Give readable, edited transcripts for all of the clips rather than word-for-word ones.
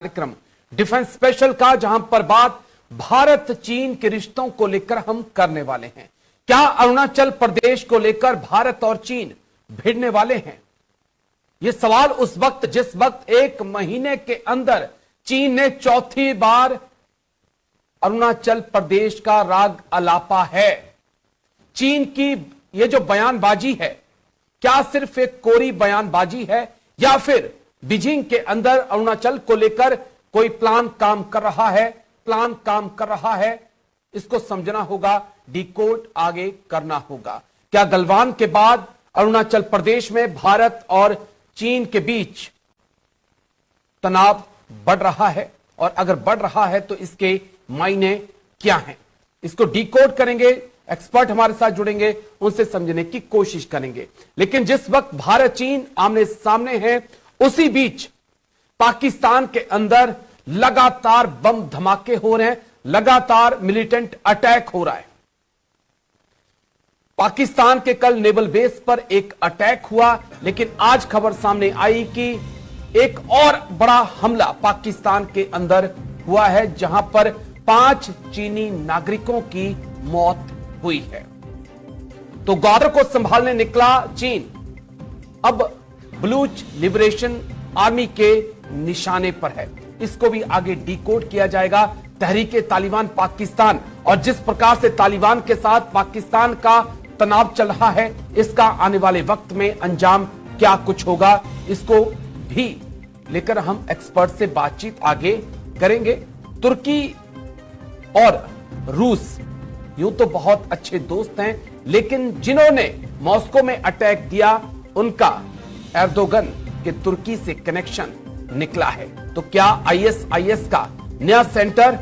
कार्यक्रम defence special का, जहां पर बात भारत चीन के रिश्तों को लेकर हम करने वाले हैं। क्या अरुणाचल प्रदेश को लेकर भारत और चीन भिड़ने वाले हैं? यह सवाल उस वक्त जिस वक्त एक महीने के अंदर चीन ने चौथी बार अरुणाचल प्रदेश का राग अलापा है। चीन की यह जो बयानबाजी है, क्या सिर्फ एक कोरी बयानबाजी है या फिर बीजिंग के अंदर अरुणाचल को लेकर कोई प्लान काम कर रहा है? इसको समझना होगा, डिकोड आगे करना होगा। क्या गलवान के बाद अरुणाचल प्रदेश में भारत और चीन के बीच तनाव बढ़ रहा है? और अगर बढ़ रहा है तो इसके मायने क्या हैं? इसको डिकोड करेंगे, एक्सपर्ट हमारे साथ जुड़ेंगे, उनसे समझने की कोशिश करेंगे। लेकिन जिस वक्त भारत चीन आमने सामने हैं, उसी बीच पाकिस्तान के अंदर लगातार बम धमाके हो रहे हैं, लगातार मिलिटेंट अटैक हो रहा है। पाकिस्तान के कल नेवल बेस पर एक अटैक हुआ, लेकिन आज खबर सामने आई कि एक और बड़ा हमला पाकिस्तान के अंदर हुआ है, जहां पर 5 चीनी नागरिकों की मौत हुई है। तो ग्वादर को संभालने निकला चीन, अब बलूच लिबरेशन आर्मी के निशाने पर है। इसको भी आगे डिकोड किया जाएगा। तहरीके तालिबान पाकिस्तान और जिस प्रकार से तालिबान के साथ पाकिस्तान का तनाव चल रहा है, इसका आने वाले वक्त में अंजाम क्या कुछ होगा, इसको भी लेकर हम एक्सपर्ट से बातचीत आगे करेंगे। तुर्की और रूस यूं तो बहुत अच्छे दोस्त हैं, लेकिन जिन्होंने मॉस्को में अटैक दिया, उनका एर्दोगन के तुर्की से कनेक्शन निकला है। तो क्या आईएसआईएस का नया सेंटर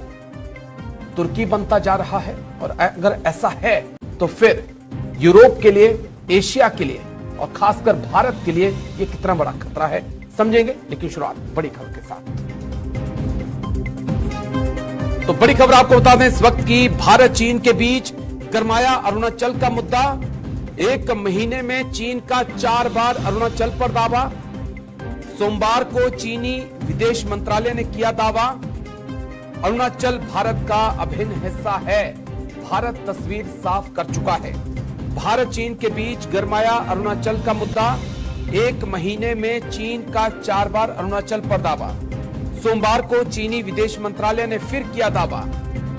तुर्की बनता जा रहा है? और अगर ऐसा है तो फिर यूरोप के लिए, एशिया के लिए और खासकर भारत के लिए यह कितना बड़ा खतरा है, समझेंगे। लेकिन शुरुआत बड़ी खबर के साथ। तो बड़ी खबर आपको बता दें, इस वक्त की भारत चीन के बीच गरमाया अरुणाचल का मुद्दा। एक महीने में चीन का 4 बार अरुणाचल पर दावा। सोमवार को चीनी विदेश मंत्रालय ने किया दावा, अरुणाचल भारत का अभिन्न हिस्सा है। भारत तस्वीर साफ कर चुका है। भारत चीन के बीच गरमाया अरुणाचल का मुद्दा। एक महीने में चीन का 4 बार अरुणाचल पर दावा। सोमवार को चीनी विदेश मंत्रालय ने फिर किया दावा,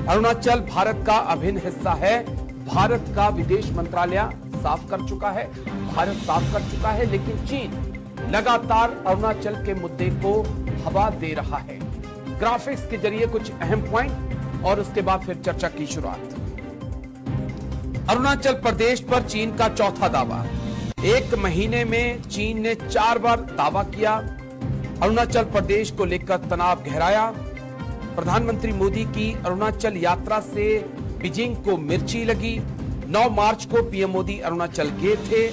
अरुणाचल भारत का अभिन्न हिस्सा है। भारत का विदेश मंत्रालय साफ कर चुका है, भारत साफ कर चुका है, लेकिन चीन लगातार अरुणाचल के मुद्दे को हवा दे रहा है। ग्राफिक्स के जरिए कुछ अहम पॉइंट और उसके बाद फिर चर्चा की शुरुआत। अरुणाचल प्रदेश पर चीन का चौथा दावा। एक महीने में चीन ने 4 बार दावा किया। अरुणाचल प्रदेश को लेकर तनाव गहराया। प्रधानमंत्री मोदी की अरुणाचल यात्रा से बीजिंग को मिर्ची लगी। 9 मार्च को पीएम मोदी अरुणाचल गए थे।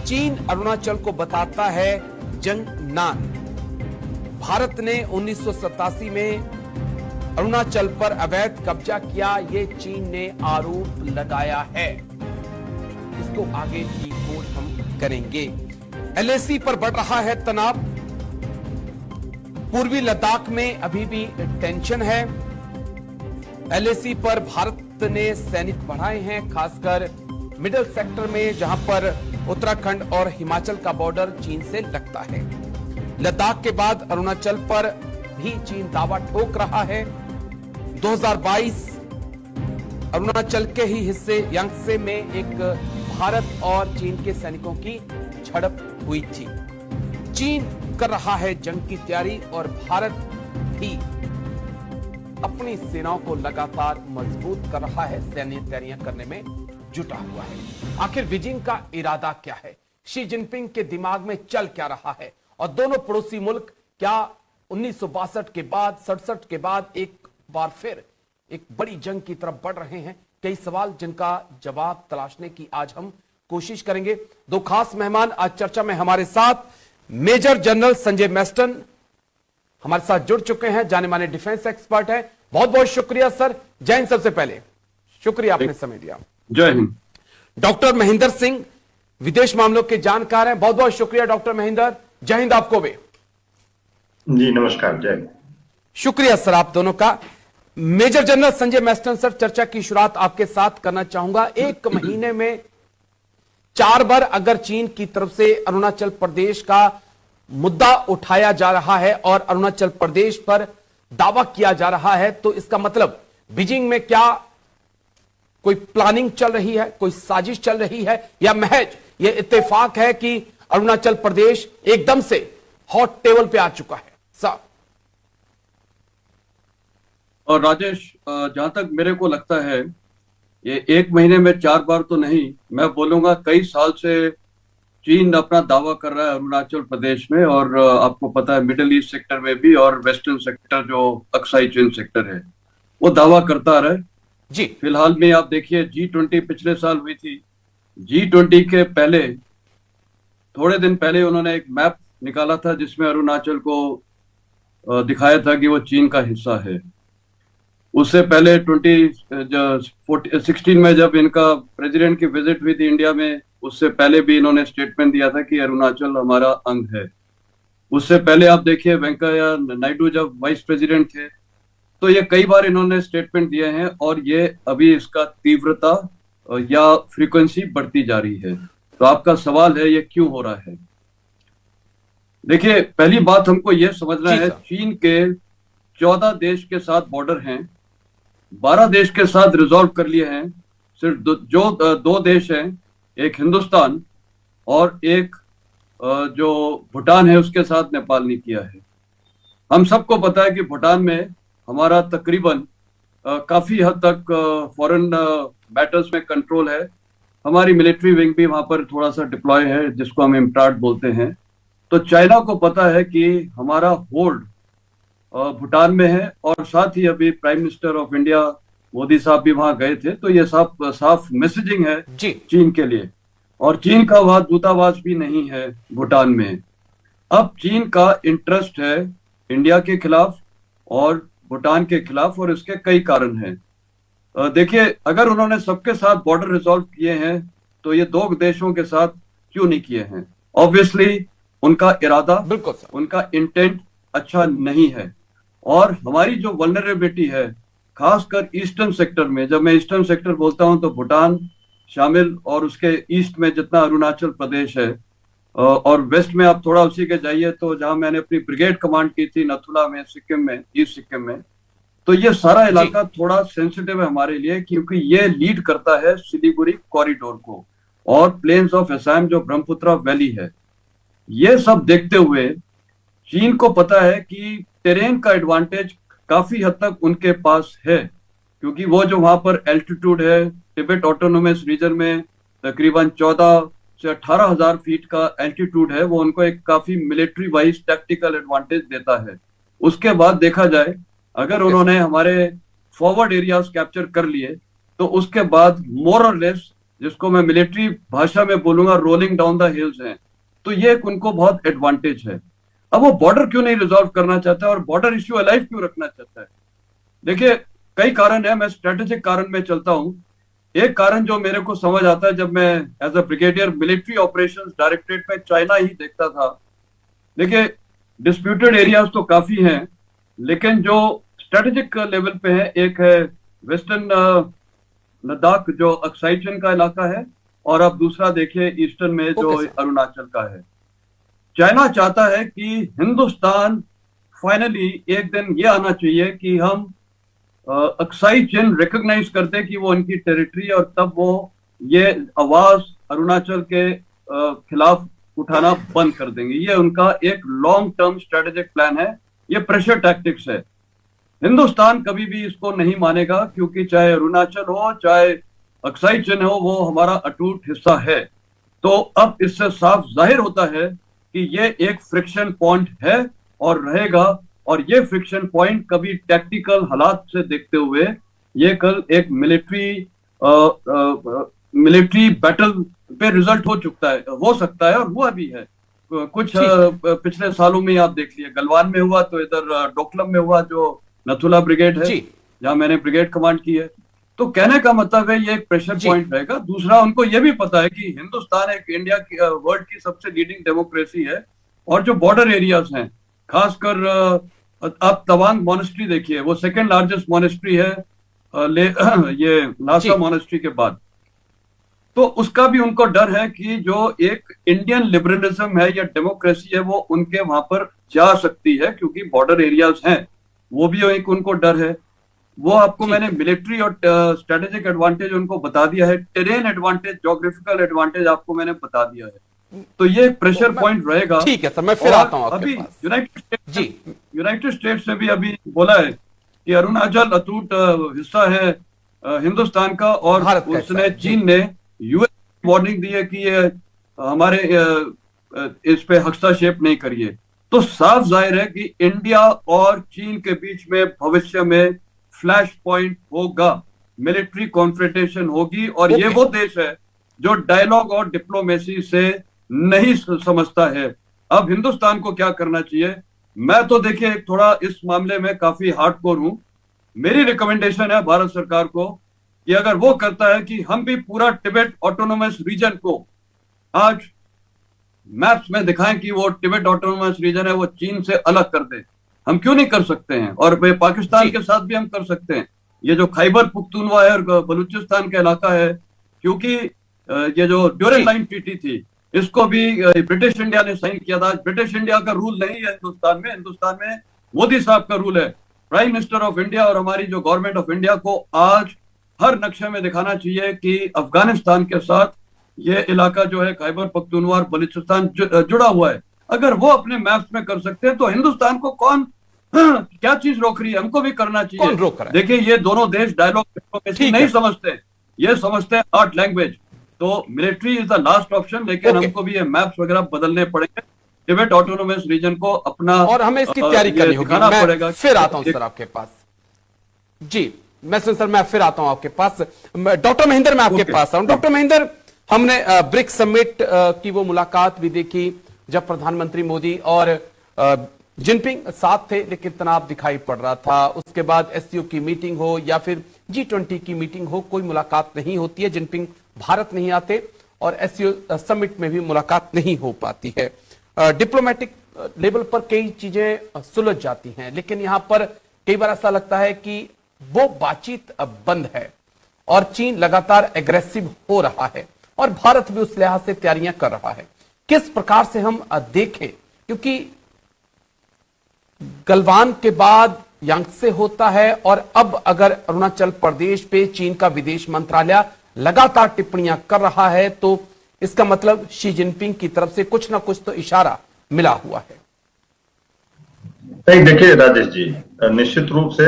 चीन अरुणाचल को बताता है जंगनान। भारत ने 1987 में अरुणाचल पर अवैध कब्जा किया, ये चीन ने आरोप लगाया है। इसको आगे डिकोड हम करेंगे। एलएसी पर बढ़ रहा है तनाव। पूर्वी लद्दाख में अभी भी टेंशन है। एलएसी पर भारत ने सैनिक बढ़ाए हैं, खासकर मिडिल सेक्टर में, जहां पर उत्तराखंड और हिमाचल का बॉर्डर चीन से लगता है। लद्दाख के बाद अरुणाचल पर भी चीन दावा ठोक रहा है। 2022 अरुणाचल के ही हिस्से यांगत्से में एक भारत और चीन के सैनिकों की झड़प हुई थी। चीन कर रहा है जंग की तैयारी और भारत भी अपनी सेनाओं को लगातार मजबूत कर रहा है, सैन्य तैयारियां करने में जुटा हुआ है। आखिर बीजिंग का इरादा क्या है? शी जिनपिंग के दिमाग में चल क्या रहा है? और दोनों पड़ोसी मुल्क क्या 1962 के बाद, 67 के बाद एक बार फिर एक बड़ी जंग की तरफ बढ़ रहे हैं? कई सवाल जिनका जवाब तलाशने की आज हम कोशिश करेंगे। 2 खास मेहमान आज चर्चा में हमारे साथ, मेजर जनरल संजय मैस्टन हमारे साथ जुड़ चुके हैं, जाने माने डिफेंस एक्सपर्ट है। बहुत बहुत शुक्रिया सर। जय हिंद। सबसे पहले शुक्रिया आपने समय दिया। जय हिंद। डॉक्टर महेंद्र सिंह विदेश मामलों के जानकार हैं, बहुत बहुत शुक्रिया डॉक्टर महेंद्र। जय हिंद आपको भी। जी नमस्कार। जय। शुक्रिया सर आप दोनों का। Major general Sanjay Mestan sir, चर्चा की शुरुआत आपके साथ करना चाहूंगा। एक महीने में 4 बार अगर चीन की तरफ से अरुणाचल प्रदेश का मुद्दा उठाया जा रहा है और अरुणाचल प्रदेश पर दावा किया जा रहा है, तो इसका मतलब बीजिंग में क्या कोई प्लानिंग चल रही है, कोई साजिश चल रही है, या महज यह इत्तेफाक है कि अरुणाचल प्रदेश एकदम से हॉट टेबल पे आ चुका है? सर और राजेश, जहां तक मेरे को लगता है, ये एक महीने में 4 बार तो नहीं, मैं बोलूंगा कई साल से चीन अपना दावा कर रहा है अरुणाचल प्रदेश में। और आपको पता है मिडिल ईस्ट सेक्टर में भी और वेस्टर्न सेक्टर जो अक्साई चीन सेक्टर है वो दावा करता रहा है जी। फिलहाल में आप देखिए G20 पिछले साल हुई थी। G20 के पहले थोड़े दिन पहले उन्होंने एक मैप निकाला था जिसमें अरुणाचल को दिखाया था कि वो चीन का हिस्सा है। उससे पहले 2016 में जब इनका प्रेसिडेंट की विजिट हुई थी इंडिया में, उससे पहले भी इन्होंने स्टेटमेंट दिया था कि अरुणाचल हमारा अंग है। उससे पहले आप देखिए वेंकैया नायडू जब वाइस प्रेसिडेंट थे, तो ये कई बार इन्होंने स्टेटमेंट दिए हैं और ये अभी इसका तीव्रता या फ्रीक्वेंसी बढ़ती जा रही है। तो आपका सवाल है ये क्यों हो रहा है? देखिए, पहली बात हमको ये समझना है, चीन के 14 देश के साथ बॉर्डर हैं, 12 देश के साथ रिजॉल्व कर लिए हैं। सिर्फ दो देश हैं, एक हिंदुस्तान और एक जो भूटान है उसके साथ नेपाल ने किया है। हम सबको पता है कि भूटान में हमारा तकरीबन काफी हद तक फॉरेन बैटल्स में कंट्रोल है। हमारी मिलिट्री विंग भी वहां पर थोड़ा सा डिप्लॉय है जिसको हम इम्प्राट बोलते हैं। तो चाइना को पता है कि हमारा होल्ड भूटान में है, और साथ ही अभी prime minister of India Modi साहब भी वहां गए थे। तो ये साफ मैसेजिंग है जी चीन के लिए। और चीन का वहां दूतावास भी नहीं है भूटान में। अब चीन का इंटरेस्ट है इंडिया के खिलाफ और भूटान के खिलाफ, और इसके कई कारण हैं। देखिए, अगर उन्होंने सबके साथ बॉर्डर रिजॉल्व किए हैं तो ये 2 देशों के साथ क्यों नहीं किए हैं? ऑब्वियसली उनका इरादा, बिल्कुल सर, उनका इंटेंट अच्छा नहीं है। और हमारी जो वल्नरेबिलिटी है खासकर ईस्टर्न सेक्टर में, जब मैं ईस्टर्न सेक्टर बोलता हूं तो भूटान शामिल और उसके ईस्ट में जितना अरुणाचल प्रदेश है, और वेस्ट में आप थोड़ा उसी के जाइए तो जहां मैंने अपनी ब्रिगेड कमांड की थी नथुला में, सिक्किम में, ईस्ट सिक्किम में, तो ये सारा इलाका थोड़ा सेंसिटिव है हमारे लिए, क्योंकि ये लीड करता है सिलीगुड़ी कॉरिडोर को और प्लेन्स ऑफ असम जो ब्रह्मपुत्र वैली है। ये सब देखते हुए चीन को पता है कि टेरेन का एडवांटेज काफी हद तक उनके पास है, क्योंकि वो जो वहां पर एल्टीट्यूड है तिब्बत ऑटोनोमस रीजन में तकरीबन 14 से 18,000 फीट का एल्टीट्यूड है, वो उनको एक काफी मिलिट्री वाइज टैक्टिकल एडवांटेज देता है। उसके बाद देखा जाए, अगर उन्होंने हमारे फॉरवर्ड एरियाज कैप्चर कर लिए तो उसके बाद मोर और लेस, जिसको मैं मिलिट्री भाषा में बोलूंगा, रोलिंग डाउन द हिल्स हैं। तो ये उनको बहुत एडवांटेज है। अब वो बॉर्डर क्यों नहीं रिजॉल्व करना चाहता है और बॉर्डर इश्यू अलाइव क्यों रखना चाहता है? देखिए, कई कारण है, मैं स्ट्रेटेजिक कारण में चलता हूं। एक कारण जो मेरे को समझ आता है, जब मैं as a brigadier military operations directorate में चाइना ही देखता था, देखिए डिस्प्यूटेड एरियाज तो काफी हैं, लेकिन जो स्ट्रेटेजिक लेवल पे है, एक है वेस्टर्न लद्दाख जो अक्साई चीन का इलाका है, और अब दूसरा देखिए ईस्टर्न में जो अरुणाचल का है। चाइना चाहता है कि हिंदुस्तान फाइनली एक दिन ये आना चाहिए कि हम अक्साई चीन रिकॉग्नाइज करते कि वो उनकी टेरिटरी, और तब वो ये आवाज अरुणाचल के खिलाफ उठाना बंद कर देंगे। ये उनका एक लॉन्ग टर्म स्ट्रेटेजिक प्लान है, ये प्रेशर टैक्टिक्स है। हिंदुस्तान कभी भी इसको नहीं मानेगा, क्योंकि चाहे अरुणाचल हो चाहे अक्साई चीन हो, वो हमारा अटूट हिस्सा है। तो अब इससे साफ जाहिर होता है कि ये एक फ्रिक्शन पॉइंट है और रहेगा, और ये फ्रिक्शन पॉइंट कभी टैक्टिकल हालात से देखते हुए ये कल एक मिलिट्री बैटल पे रिजल्ट हो सकता है और हुआ भी है। कुछ पिछले सालों में आप देख लिए, गलवान में हुआ, तो इधर डोकलम में हुआ जो नथुला ब्रिगेड है जहां मैंने ब्रिगेड कमांड की है। तो कहने का मतलब है ये एक प्रेशर पॉइंट रहेगा। दूसरा, उनको ये भी पता है कि हिंदुस्तान एक इंडिया की वर्ल्ड की सबसे लीडिंग डेमोक्रेसी है, और जो बॉर्डर एरियाज हैं, खासकर आप तवांग मॉनेस्ट्री देखिए, वो सेकंड लार्जेस्ट मॉनेस्ट्री है ये लासा मॉनेस्ट्री के बाद। तो उसका भी उनको डर है कि जो एक इंडियन लिबरलिज्म है या डेमोक्रेसी है वो उनके वहां पर जा सकती है, क्योंकि बॉर्डर एरियाज हैं, वो भी एक उनको डर है। वो आपको मैंने मिलिट्री और स्ट्रेटेजिक एडवांटेज उनको बता दिया है, टेरेन एडवांटेज, ज्योग्राफिकल एडवांटेज आपको मैंने बता दिया है। तो ये प्रेशर पॉइंट रहेगा। ठीक है सर, मैं फिर आता हूं आपके अभी पास। यूनाइटेड स्टेट्स ने भी अभी बोला है कि अरुणाचल अटूट हिस्सा है हिंदुस्तान का, और उसने चीन ने यूएस वार्निंग दी है कि ये हमारे इस पे हस्तक्षेप नहीं करिए। तो साफ जाहिर है कि इंडिया और चीन के बीच में भविष्य में फ्लैश पॉइंट होगा, मिलिट्री कॉन्फ्रंटेशन होगी, और ये वो देश है जो डायलॉग और डिप्लोमेसी से नहीं समझता है। अब हिंदुस्तान को क्या करना चाहिए? मैं तो देखिए थोड़ा इस मामले में काफी हार्डकोर हूं। मेरी रिकमेंडेशन है भारत सरकार को कि अगर वो करता है कि हम भी पूरा तिब्बत ऑटोनोमस रीजन को आज मैप्स में दिखाएं कि वो तिब्बत ऑटोनोमस रीजन है, वो चीन से अलग कर दे। हम क्यों नहीं कर सकते हैं? और पाकिस्तान के साथ भी हम कर सकते हैं। ये जो खैबर पुख्तूनवा है और बलूचिस्तान का इलाका है, क्योंकि ये जो ड्यूरल लाइन ट्रीटी थी, इसको भी ब्रिटिश इंडिया ने साइन किया था। ब्रिटिश इंडिया का रूल नहीं है हिंदुस्तान में मोदी साहब का रूल है, प्राइम मिनिस्टर ऑफ इंडिया। और हमारी जो गवर्नमेंट ऑफ इंडिया को आज हर नक्शे में दिखाना चाहिए कि अफगानिस्तान के साथ ये इलाका जो है खैबर पख्तूनवा और बलूचिस्तान जुड़ा हुआ है। अगर वो अपने मैप्स में कर सकते हैं तो हिंदुस्तान को कौन क्या चीज रोक रही है? हमको भी करना चाहिए। कौन रोक रहा है? देखिए ये दोनों देश डायलॉग डिप्लोमेसी नहीं समझते, ये समझते हैं आर्ट लैंग्वेज। तो military is the last option, लेकिन हमको भी ये मैप्स वगैरह बदलने पड़ेंगे। तिब्बत ऑटोनोमस रीजन को अपना, और हमें इसकी तैयारी करनी होगी। मैं फिर आता हूं सर आपके पास। जी मैं सर, मैं फिर आता हूं आपके पास। डॉक्टर महेंद्र, मैं आपके पास आऊं। डॉक्टर महेंद्र, हमने ब्रिक्स समिट की वो मुलाकात भी देखी जब प्रधानमंत्री मोदी और जिनपिंग साथ थे, लेकिन तनाव दिखाई पड़ रहा था। उसके बाद एससीओ की मीटिंग हो या फिर G20 की मीटिंग हो, कोई मुलाकात नहीं होती है। जिनपिंग भारत नहीं आते और एससीओ समिट में भी मुलाकात नहीं हो पाती है। डिप्लोमेटिक लेवल पर कई चीजें सुलझ जाती हैं, लेकिन यहां पर कई बार ऐसा लगता है कि वो बातचीत अब बंद है और चीन लगातार एग्रेसिव हो रहा है और भारत भी उस लिहाज से तैयारियां कर रहा है। किस प्रकार से हम देखें, क्योंकि गलवान के बाद यांगसे होता है और अब अगर अरुणाचल प्रदेश पे चीन का विदेश मंत्रालय लगातार टिप्पणियां कर रहा है तो इसका मतलब शी जिनपिंग की तरफ से कुछ ना कुछ तो इशारा मिला हुआ है। नहीं, देखिए राजेश जी, निश्चित रूप से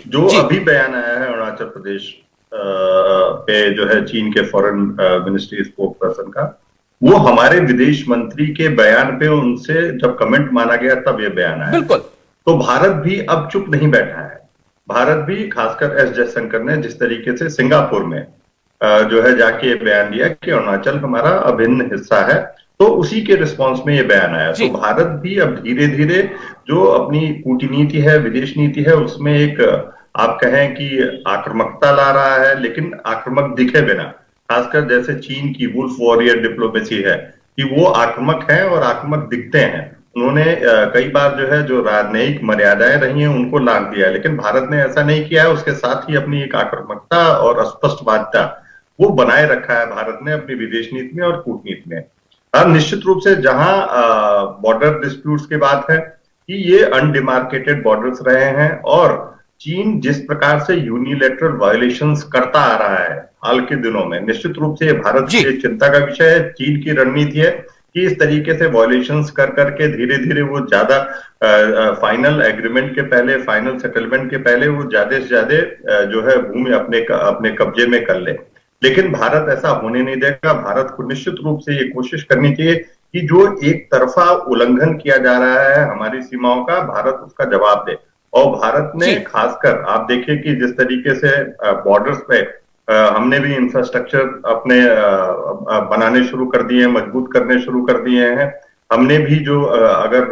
जो अभी बयान आया है अरुणाचल प्रदेश पे जो है चीन के फॉरेन मिनिस्ट्री स्पोक पर्सन का, वो हमारे विदेश मंत्री के बयान पे उनसे जब कमेंट माना गया तब ये बयान आया। बिल्कुल। तो भारत भी अब चुप नहीं बैठा है। भारत भी, खासकर एस जयशंकर ने जिस तरीके से सिंगापुर में जो है जाके ये बयान दिया कि अरुणाचल हमारा अभिन्न हिस्सा है, तो उसी के रिस्पॉन्स में ये बयान आया। तो भारत भी अब धीरे धीरे जो अपनी कूटनीति है, विदेश नीति है, उसमें एक आप कहें कि आक्रामकता ला रहा है, लेकिन आक्रामक दिखे बिना। खासकर जैसे चीन की वुल्फ वॉरियर डिप्लोमेसी है कि वो आक्रामक है और आक्रामक दिखते हैं। उन्होंने कई बार जो है जो राजनयिक मर्यादाएं रही हैं उनको लांघ दिया है, लेकिन भारत ने ऐसा नहीं किया है। उसके साथ ही अपनी एक आक्रामकता और अस्पष्टवादिता वो बनाए रखा है भारत ने अपनी विदेश नीति में और कूटनीति में। अब निश्चित रूप से जहां बॉर्डर डिस्प्यूट्स की बात है कि ये अनडिमार्केटेड बॉर्डर्स रहे हैं और चीन जिस प्रकार से यूनिलैटरल वायोलेशंस करता आ रहा है हाल के दिनों में, निश्चित रूप से ये भारत की चिंता का विषय है। चीन की रणनीति है कि इस तरीके से वायोलेशंस कर करके धीरे धीरे वो ज्यादा फाइनल एग्रीमेंट के पहले, फाइनल सेटलमेंट के पहले वो ज्यादा से ज्यादा जो है भूमि अपने कब्जे में कर ले। लेकिन भारत ऐसा होने नहीं देगा। भारत को निश्चित रूप से ये कोशिश करनी चाहिए कि जो एक तरफा उल्लंघन किया जा रहा है हमारी सीमाओं का, भारत उसका जवाब दे। और भारत ने खासकर आप देखिए कि जिस तरीके से बॉर्डर्स पे हमने भी इंफ्रास्ट्रक्चर अपने बनाने शुरू कर दिए हैं, मजबूत करने शुरू कर दिए हैं। हमने भी जो अगर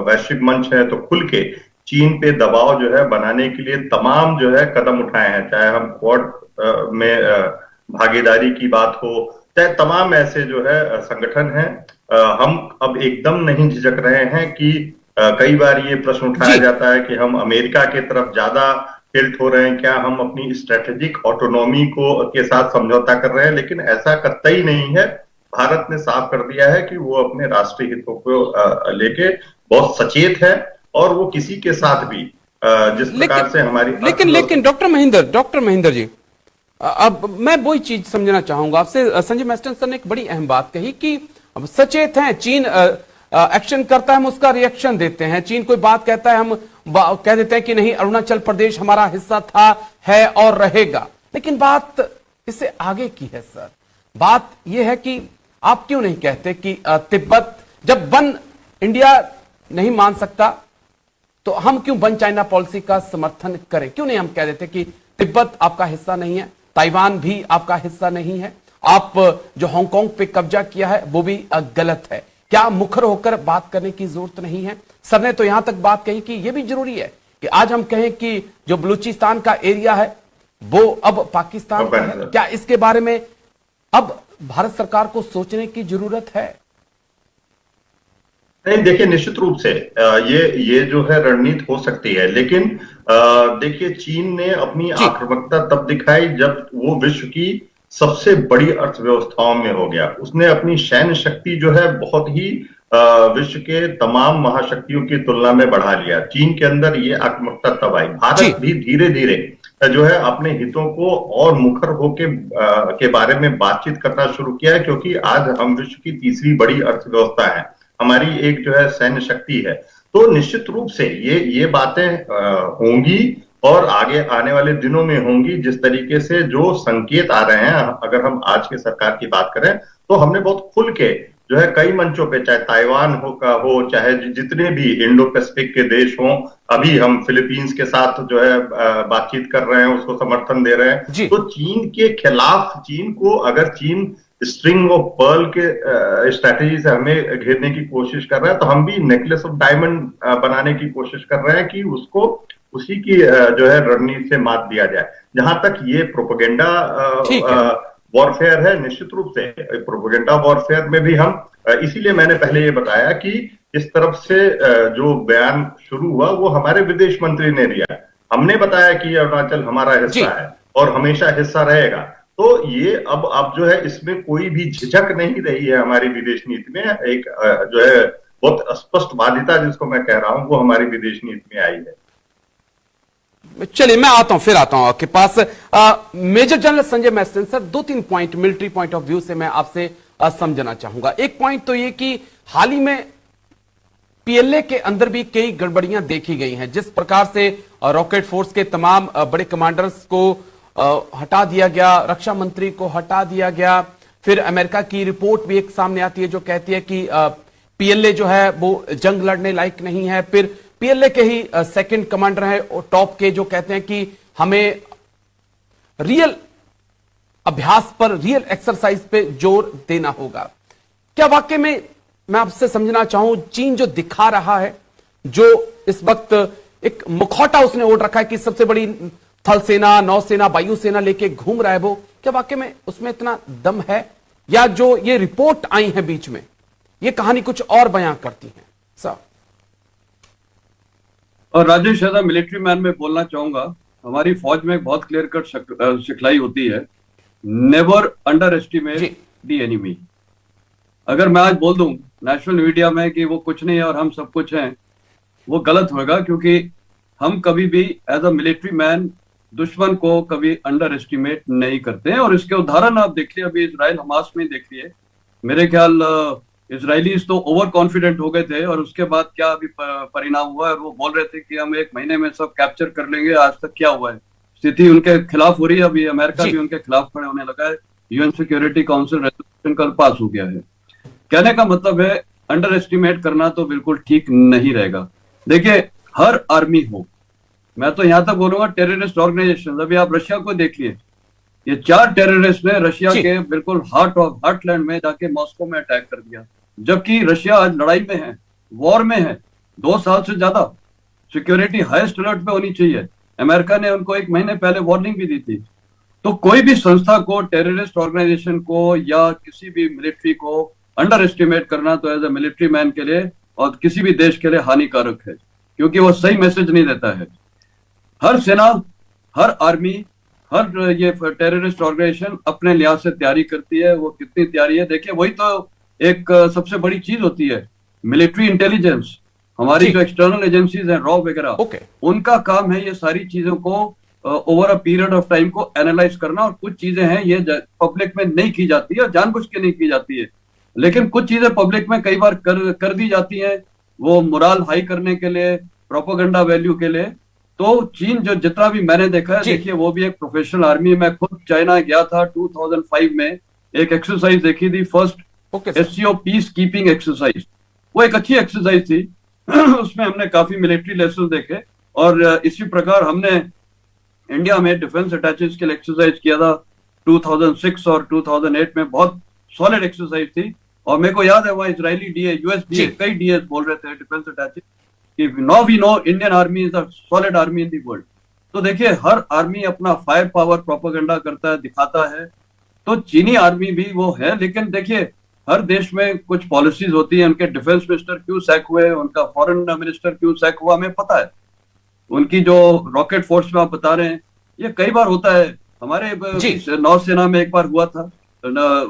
वैश्विक मंच है तो खुल के चीन पे दबाव जो है बनाने के लिए तमाम जो है कदम उठाए हैं, चाहे हम क्वाड में भागीदारी की बात हो, चाहे तमाम ऐसे जो है संगठन हैं। हम अब एकदम नहीं झिझक रहे हैं कि कई बार ये प्रश्न उठाया जाता है कि हम अमेरिका के तरफ ज्यादा टिल्ट हो रहे हैं, क्या हम अपनी स्ट्रेटेजिक ऑटोनॉमी को के साथ समझौता कर रहे हैं, लेकिन ऐसा कतई नहीं है। भारत ने साफ कर दिया है कि वो अपने राष्ट्रीय हितों को लेके बहुत सचेत है और वो किसी के साथ भी जिस प्रकार से हमारी लेकिन डॉक्टर महेंद्र जी, अब मैं वही चीज समझना चाहूंगा आपसे। संजय मैस्टन सर ने एक बड़ी अहम बात कही कि अब सचेत हैं, चीन एक्शन करता है, हम उसका रिएक्शन देते हैं। चीन कोई बात कहता है, हम कह देते हैं कि नहीं, अरुणाचल प्रदेश हमारा हिस्सा था, है और रहेगा। लेकिन बात इससे आगे की है सर। बात यह है कि आप क्यों नहीं कहते कि तिब्बत, जब वन इंडिया नहीं मान सकता तो हम क्यों वन चाइना पॉलिसी का समर्थन करें? क्यों नहीं हम कह देते कि तिब्बत आपका हिस्सा नहीं है, ताइवान भी आपका हिस्सा नहीं है, आप जो हांगकांग पे कब्जा किया है वो भी गलत है। क्या मुखर होकर बात करने की जरूरत नहीं है? सर ने तो यहां तक बात कही कि यह भी जरूरी है कि आज हम कहें कि जो बलूचिस्तान का एरिया है वो अब पाकिस्तान का है। क्या इसके बारे में अब भारत सरकार को सोचने की जरूरत है? नहीं, देखिए, निश्चित रूप से ये जो है रणनीति हो सकती है, लेकिन देखिए, चीन ने अपनी आक्रामकता तब दिखाई जब वो विश्व की सबसे बड़ी अर्थव्यवस्थाओं में हो गया। उसने अपनी सैन्य शक्ति जो है बहुत ही विश्व के तमाम महाशक्तियों की तुलना में बढ़ा लिया। चीन के अंदर ये आक्रामकता तब आई। भारत भी धीरे धीरे जो है अपने हितों को और मुखर होके के बारे में बातचीत करना शुरू किया है, क्योंकि आज हम विश्व की तीसरी बड़ी अर्थव्यवस्था है, हमारी एक जो है सैन्य शक्ति है। तो निश्चित रूप से ये बातें होंगी और आगे आने वाले दिनों में होंगी। जिस तरीके से जो संकेत आ रहे हैं, अगर हम आज के सरकार की बात करें तो हमने बहुत खुल के जो है कई मंचों पे, चाहे ताइवान हो चाहे जितने भी इंडो पैसिफिक के देश हों, अभी हम फिलीपींस के साथ जो है बातचीत कर रहे हैं, उसको समर्थन दे रहे हैं। तो चीन के खिलाफ, चीन को अगर चीन स्ट्रिंग ऑफ पर्ल के स्ट्रैटेजी से हमें घेरने की कोशिश कर रहा है, तो हम भी नेकलेस ऑफ डायमंड बनाने की कोशिश कर रहे हैं कि उसको उसी की जो है रणनीति से मात दिया जाए। जहां तक ये प्रोपेगेंडा वॉरफेयर है, निश्चित रूप से प्रोपेगेंडा वॉरफेयर में भी हम, इसीलिए मैंने पहले ये बताया कि इस तरफ से जो बयान शुरू हुआ वो हमारे विदेश मंत्री ने दिया। हमने बताया कि अरुणाचल हमारा हिस्सा है और हमेशा हिस्सा रहेगा। तो ये अब जो है इसमें कोई भी झिझक नहीं रही है हमारी विदेश नीति में। एक जो है बहुत स्पष्ट बाध्यता जिसको मैं कह रहा हूं वो हमारी विदेश नीति में आई है। चलिए, मैं फिर आता हूं आपके पास। Major general Sanjay Mestan sir, 2-3 point military point of view से मैं आपसे समझना चाहूंगा। एक पॉइंट तो ये कि हाल ही में पीएलए के अंदर भी कई गड़बड़ियां देखी गई हैं। जिस प्रकार से रॉकेट फोर्स के तमाम बड़े कमांडर्स को हटा दिया गया, रक्षा मंत्री को हटा दिया गया, फिर अमेरिका की रिपोर्ट भी एक सामने आती है जो कहती है कि पीएलए जो है वो जंग लड़ने लायक नहीं है। फिर पीएलए के ही सेकंड कमांडर है टॉप के जो कहते हैं कि हमें रियल अभ्यास पर, रियल एक्सरसाइज पे जोर देना होगा। क्या वाकई में, मैं आपसे समझना चाहूं, चीन जो दिखा रहा है, जो इस वक्त एक मुखौटा उसने ओढ़ रखा है कि सबसे बड़ी थल सेना, नौसेना, वायुसेना लेके घूम रहा है, वो क्या वाकई में उसमें इतना दम है, या जो ये रिपोर्ट आई है बीच में ये कहानी कुछ और बयां करती है? सर और राजेश, एज मिलिट्री मैन में बोलना चाहूंगा, हमारी फौज में बहुत क्लियर कट सिखलाई होती है, never under estimate the enemy. अगर मैं आज बोल दूं नेशनल मीडिया में कि वो कुछ नहीं है और हम सब कुछ हैं, वो गलत होगा, क्योंकि हम कभी भी एज अ मिलिट्री मैन दुश्मन को कभी अंडर एस्टिमेट नहीं करते हैं। और इसके उदाहरण आप देखिए, अभी इजराइल हमास में देखिए, मेरे ख्याल इजरायलीज तो ओवर कॉन्फिडेंट हो गए थे और उसके बाद क्या अभी परिणाम हुआ है, वो बोल रहे थे कि हम 1 महीने में सब कैप्चर कर लेंगे। आज तक क्या हुआ है? स्थिति उनके खिलाफ हो रही है। अभी अमेरिका भी उनके खिलाफ खड़े होने लगा है। यूएन सिक्योरिटी काउंसिल रेजोल्यूशन कल पास हो गया है। कहने का मतलब है अंडर एस्टिमेट करना तो बिल्कुल ठीक नहीं रहेगा। देखिए, हर आर्मी हो, मैं तो यहां तक बोलूंगा टेररिस्ट ऑर्गेनाइजेशन, अभी आप रशिया को देखिए, ये 4 टेररिस्ट ने रशिया के बिल्कुल हार्टलैंड में जाके मॉस्को में अटैक कर दिया, जबकि रशिया आज लड़ाई में है, वॉर में है, 2 साल से ज्यादा। सिक्योरिटी हाईएस्ट अलर्ट पे होनी चाहिए। अमेरिका ने उनको 1 महीने पहले वार्निंग भी दी थी। तो कोई भी संस्था को, टेररिस्ट ऑर्गेनाइजेशन को या किसी भी मिलिट्री को अंडर एस्टिमेट करना तो एज ए मिलिट्री मैन के लिए और किसी भी देश के लिए हानिकारक है, क्योंकि वो सही मैसेज नहीं देता है। हर सेना, हर आर्मी, हर ये टेररिस्ट ऑर्गेनाइजेशन अपने लिहाज से तैयारी करती है। वो कितनी तैयारी है देखिए, वही तो एक सबसे बड़ी चीज होती है। मिलिट्री इंटेलिजेंस, हमारी जो एक्सटर्नल एजेंसीज हैं, रॉ वगैरह, उनका काम है ये सारी चीजों को over a period of time को एनालाइज करना। और कुछ चीजें हैं ये पब्लिक में नहीं की जाती है, जानबूझ के नहीं की जाती है, लेकिन कुछ चीजें पब्लिक में कई बार कर दी जाती है, वो मोरल हाई करने के लिए, प्रोपोगंडा वैल्यू के लिए। तो चीन जो जितना भी मैंने देखा है, देखिए वो भी एक प्रोफेशनल आर्मी। मैं खुद चाइना गया था 2005 में, एक एक्सरसाइज देखी थी, first SCO peace keeping exercise. वो एक अच्छी एक्सरसाइज थी उसमें हमने काफी मिलिट्री लेसन देखे। और इसी प्रकार हमने इंडिया में डिफेंस अटैचेस के लिए एक्सरसाइज किया था 2006 और 2008 में, बहुत सॉलिड एक्सरसाइज थी। और मेरे को याद है वहाँ इजरायली डीए, यूएस डीए, कई डीए बोल रहे थे डिफेंस अटैचेस कि now we know Indian army is the solid army in the world. तो देखिए हर आर्मी अपना फायर पावर प्रोपेगेंडा करता है, दिखाता है। तो चीनी आर्मी भी वो है, लेकिन देखिए हर देश में कुछ पॉलिसीज होती है। उनके डिफेंस मिनिस्टर क्यों सैक हुए, उनका फॉरेन मिनिस्टर क्यों सैक हुआ, हमें पता है। उनकी जो रॉकेट फोर्स में आप बता रहे हैं, ये कई बार होता है। हमारे नौसेना में एक बार हुआ था,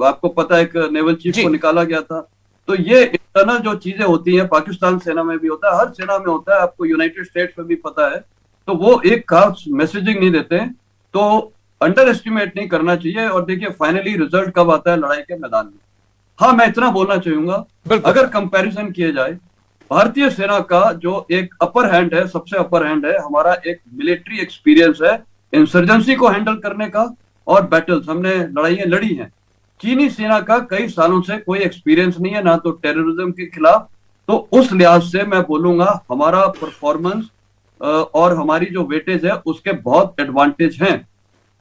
आपको पता है, एक नेवल चीफ को निकाला गया था। तो ये इंटरनल जो चीजें होती हैं, पाकिस्तान सेना में भी होता है, हर सेना में होता है, आपको यूनाइटेड स्टेट्स में भी पता है। तो वो एक खास मैसेजिंग नहीं देते, तो अंडर एस्टिमेट नहीं करना चाहिए। और देखिए फाइनली रिजल्ट कब आता है लड़ाई के मैदान में। हाँ, मैं इतना बोलना चाहूंगा, अगर कंपैरिजन किया जाए, भारतीय सेना का जो एक अपर हैंड है, सबसे अपर हैंड है, हमारा एक मिलिट्री एक्सपीरियंस है इंसर्जेंसी को हैंडल करने का, और बैटल्स हमने लड़ाइयां लड़ी हैं। चीनी सेना का कई सालों से कोई एक्सपीरियंस नहीं है, ना तो टेररिज्म के खिलाफ। तो उस लिहाज से मैं बोलूंगा हमारा परफॉर्मेंस और हमारी जो वेटेज है उसके बहुत एडवांटेज हैं।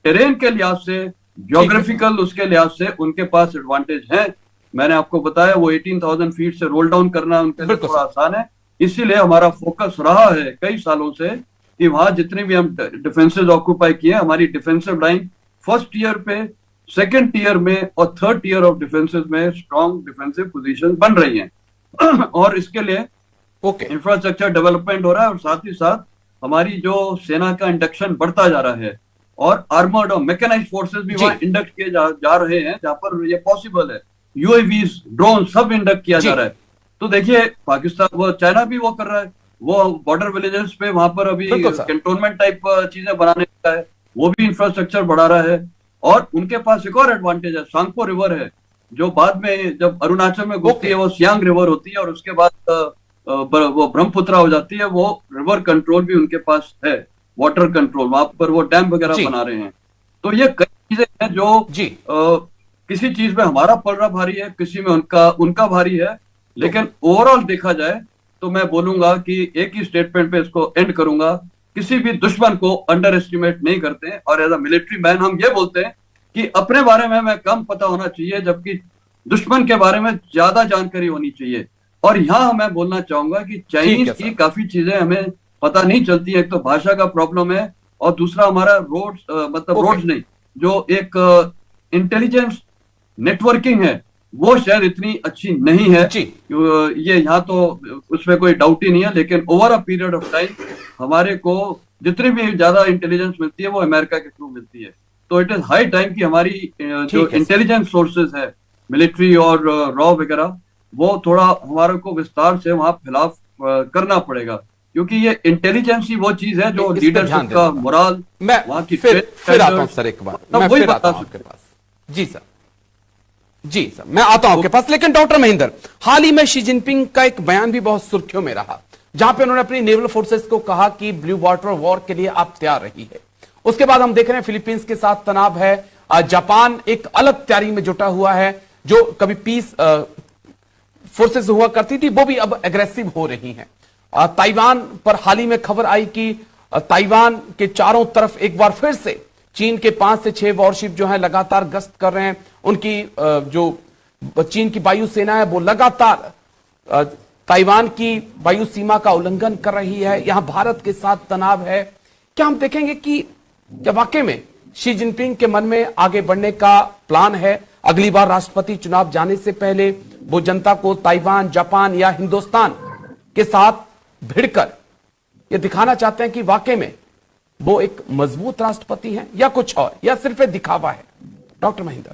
टेरेन के लिहाज से, ज्योग्राफिकल उसके लिहाज से उनके पास एडवांटेज है। मैंने आपको बताया वो 18,000 फीट से रोल डाउन करना उनके लिए थोड़ा आसान है। इसीलिए हमारा फोकस रहा है कई सालों से कि वहां जितने भी हम डिफेंसेस ऑक्यूपाई किए, हमारी डिफेंसिव लाइन फर्स्ट ईयर पे, सेकेंड ईयर में और थर्ड ईयर ऑफ डिफेंसेस में स्ट्रॉन्ग डिफेंसिव पोजीशन बन रही हैं। और इसके लिए इंफ्रास्ट्रक्चर डेवलपमेंट हो रहा है, और साथ ही साथ हमारी जो सेना का इंडक्शन बढ़ता जा रहा है, और आर्मर्ड और मैकेनाइज्ड फोर्सेस भी वहां इंडक्ट किए जा रहे हैं जहां पर ये पॉसिबल है। यूएवीज, ड्रोन सब इंडक्ट किया जा रहा है। तो देखिए पाकिस्तान, वो चाइना भी वो कर रहा है, वो बॉर्डर विलेजेस पे वहां पर अभी कैंटोनमेंट टाइप चीजें बनाने का है, वो भी इंफ्रास्ट्रक्चर बढ़ा रहा है। और उनके पास एक और एडवांटेज है, सांगपो रिवर है, जो बाद में जब अरुणाचल में घुसती है वो सियांग रिवर होती है, और उसके बाद वो ब्रह्मपुत्रा हो जाती है। वो रिवर कंट्रोल भी उनके पास है, वाटर कंट्रोल, वहां पर वो डैम वगैरह बना रहे हैं। तो ये कई चीजें हैं जो किसी चीज में हमारा पलड़ा भारी है, किसी में उनका भारी है। लेकिन ओवरऑल देखा जाए तो मैं बोलूंगा कि एक ही स्टेटमेंट पे इसको एंड करूंगा, किसी भी दुश्मन को अंडर एस्टिमेट नहीं करते हैं। और एज अ मिलिट्री मैन हम ये बोलते हैं कि अपने बारे में हमें कम पता होना चाहिए, जबकि दुश्मन के बारे में ज्यादा जानकारी होनी चाहिए। और यहाँ मैं बोलना चाहूंगा कि चाइनीज की काफी चीजें हमें पता नहीं चलती है। एक तो भाषा का प्रॉब्लम है, और दूसरा हमारा रोड्स, मतलब रोड्स नहीं, जो एक इंटेलिजेंस नेटवर्किंग है वो शायद इतनी अच्छी नहीं है। ये यहाँ तो उसमें कोई डाउट ही नहीं है। लेकिन over a period of time हमारे को जितनी भी ज्यादा इंटेलिजेंस मिलती है वो अमेरिका के थ्रू मिलती है। तो इट इज हाई टाइम कि हमारी जो इंटेलिजेंस सोर्सेज है, मिलिट्री और रॉ वगैरह, वो थोड़ा हमारे को विस्तार से वहां फैलाव करना पड़ेगा, क्योंकि ये इंटेलिजेंस ही वो चीज है जो लीडरशिप का मोरल, वहां की फिर आता हूं सर, एक बार मैं फिर आता हूं आपके पास। जी सर मैं आता हूं आपके पास। लेकिन डॉक्टर महेंद्र, हाल ही में शी जिनपिंग का एक बयान भी बहुत सुर्खियों में रहा, जहां पे उन्होंने अपनी नेवल फोर्सेस को कहा कि ब्लू वाटर वॉर के लिए आप तैयार रही है। उसके बाद हम देख रहे हैं फिलीपींस के साथ तनाव है, जापान एक अलग तैयारी में जुटा हुआ है, जो कभी पीस फोर्सेस हुआ करती थी वो भी अब एग्रेसिव हो रही हैं। ताइवान पर हाल ही में खबर आई कि ताइवान के चारों तरफ एक बार फिर से चीन के 5 से 6 वॉरशिप जो है लगातार गश्त कर रहे हैं। उनकी जो चीन की वायुसेना है वो लगातार ताइवान की वायु सीमा का उल्लंघन कर रही है। यहां भारत के साथ तनाव है। क्या हम देखेंगे कि क्या वाकई में शी जिनपिंग के मन में आगे बढ़ने का प्लान है? अगली बार राष्ट्रपति चुनाव जाने से पहले वो जनता को ताइवान, जापान या हिंदुस्तान के साथ भिड़कर ये दिखाना चाहते हैं कि वाकई में वो एक मजबूत राष्ट्रपति हैं या कुछ और, या सिर्फ एक दिखावा है? डॉक्टर महेंद्र।